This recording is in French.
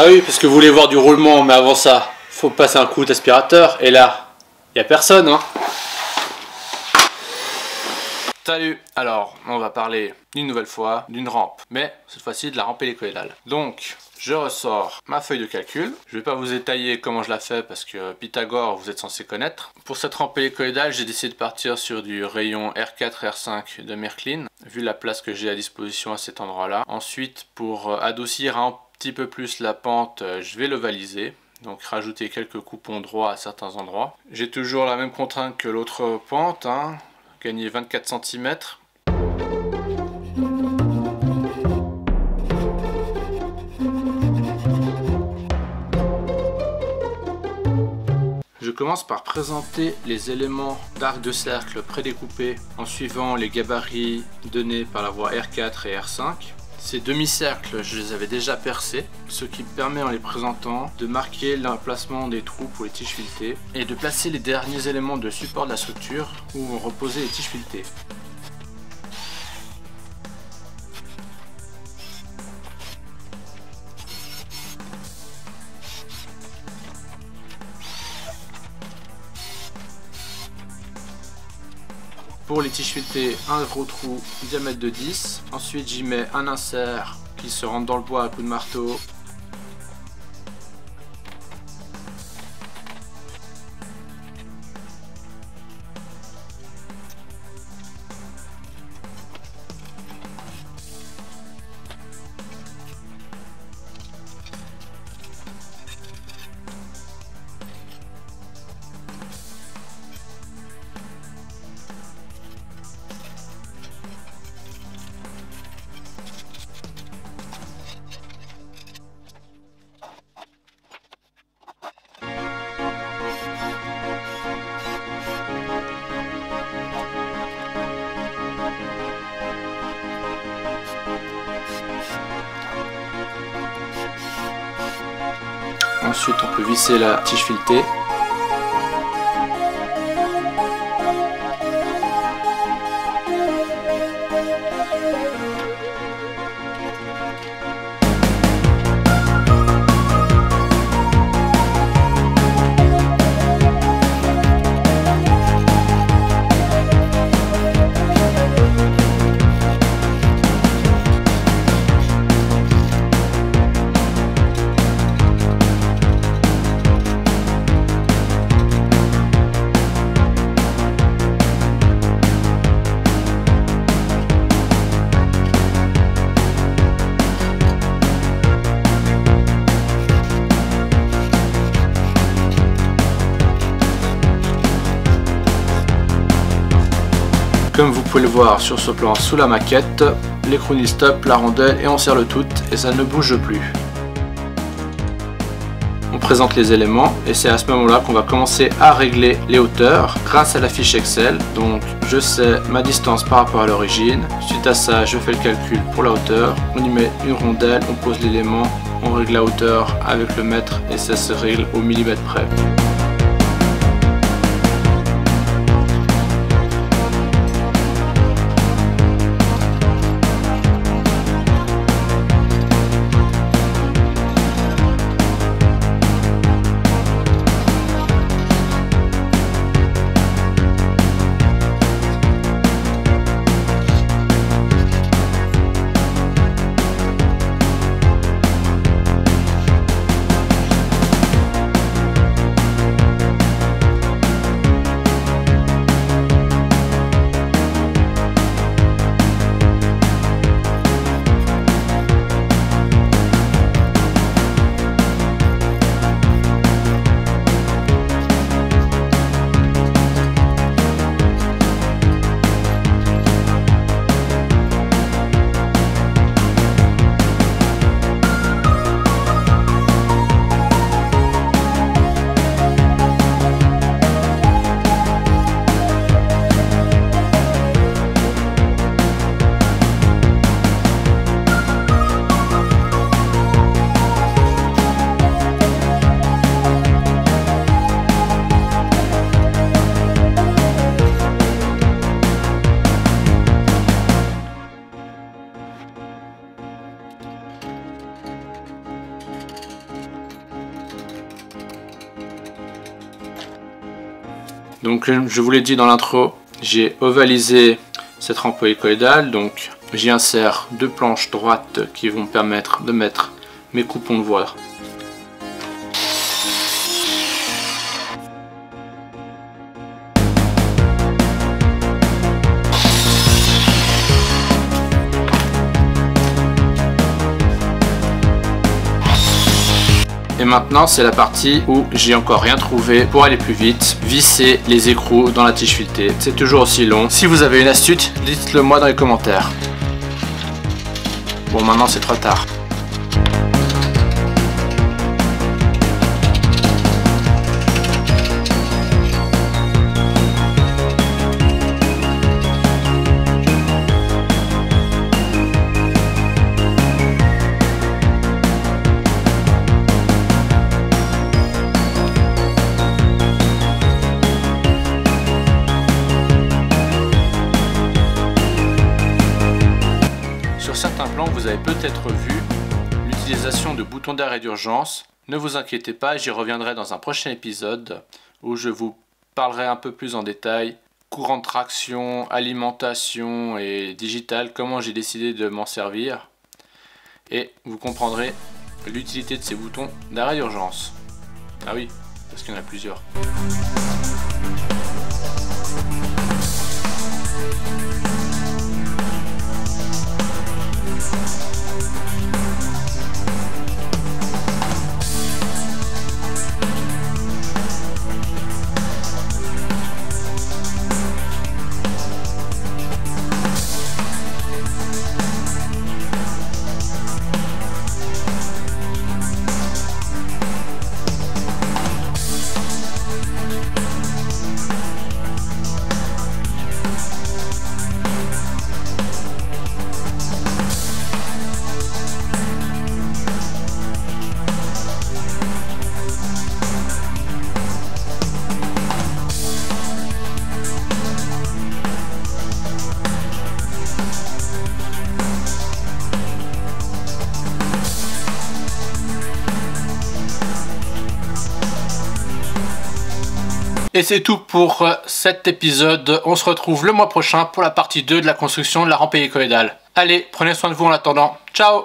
Ah oui, parce que vous voulez voir du roulement, mais avant ça, faut passer un coup d'aspirateur, et là, y a personne, hein. Salut. Alors, on va parler une nouvelle fois d'une rampe, mais cette fois-ci de la rampe hélicoïdale. Donc, je ressors ma feuille de calcul. Je vais pas vous détailler comment je la fais parce que Pythagore, vous êtes censé connaître. Pour cette rampe hélicoïdale, j'ai décidé de partir sur du rayon R4, R5 de Märklin, vu la place que j'ai à disposition à cet endroit-là. Ensuite, pour adoucir un petit peu plus la pente, je vais l'ovaliser. Donc rajouter quelques coupons droits à certains endroits. J'ai toujours la même contrainte que l'autre pente, hein. Gagner 24 cm. Je commence par présenter les éléments d'arc de cercle prédécoupés en suivant les gabarits donnés par la voie R4 et R5. Ces demi-cercles, je les avais déjà percés, ce qui me permet en les présentant de marquer l'emplacement des trous pour les tiges filetées et de placer les derniers éléments de support de la structure où vont reposer les tiges filetées. Pour les tiges filetées, un gros trou diamètre de 10. Ensuite j'y mets un insert qui se rentre dans le bois à coup de marteau. Ensuite on peut visser la tige filetée. Comme vous pouvez le voir sur ce plan sous la maquette, l'écrou dit stop, la rondelle et on serre le tout et ça ne bouge plus. On présente les éléments et c'est à ce moment-là qu'on va commencer à régler les hauteurs grâce à la fiche Excel. Donc je sais ma distance par rapport à l'origine. Suite à ça, je fais le calcul pour la hauteur. On y met une rondelle, on pose l'élément, on règle la hauteur avec le mètre et ça se règle au millimètre près. Donc je vous l'ai dit dans l'intro, j'ai ovalisé cette rampe hélicoïdale, donc j'y insère 2 planches droites qui vont me permettre de mettre mes coupons de voie. Et maintenant c'est la partie où j'ai encore rien trouvé pour aller plus vite, visser les écrous dans la tige filetée. C'est toujours aussi long. Si vous avez une astuce, dites-le moi dans les commentaires. Bon, maintenant c'est trop tard. Sur certains plans, vous avez peut-être vu l'utilisation de boutons d'arrêt d'urgence. Ne vous inquiétez pas, j'y reviendrai dans un prochain épisode où je vous parlerai un peu plus en détail courant de traction, alimentation et digital, comment j'ai décidé de m'en servir. Et vous comprendrez l'utilité de ces boutons d'arrêt d'urgence. Ah oui, parce qu'il y en a plusieurs. Et c'est tout pour cet épisode. On se retrouve le mois prochain pour la partie 2 de la construction de la rampe hélicoïdale. Allez, prenez soin de vous en attendant. Ciao!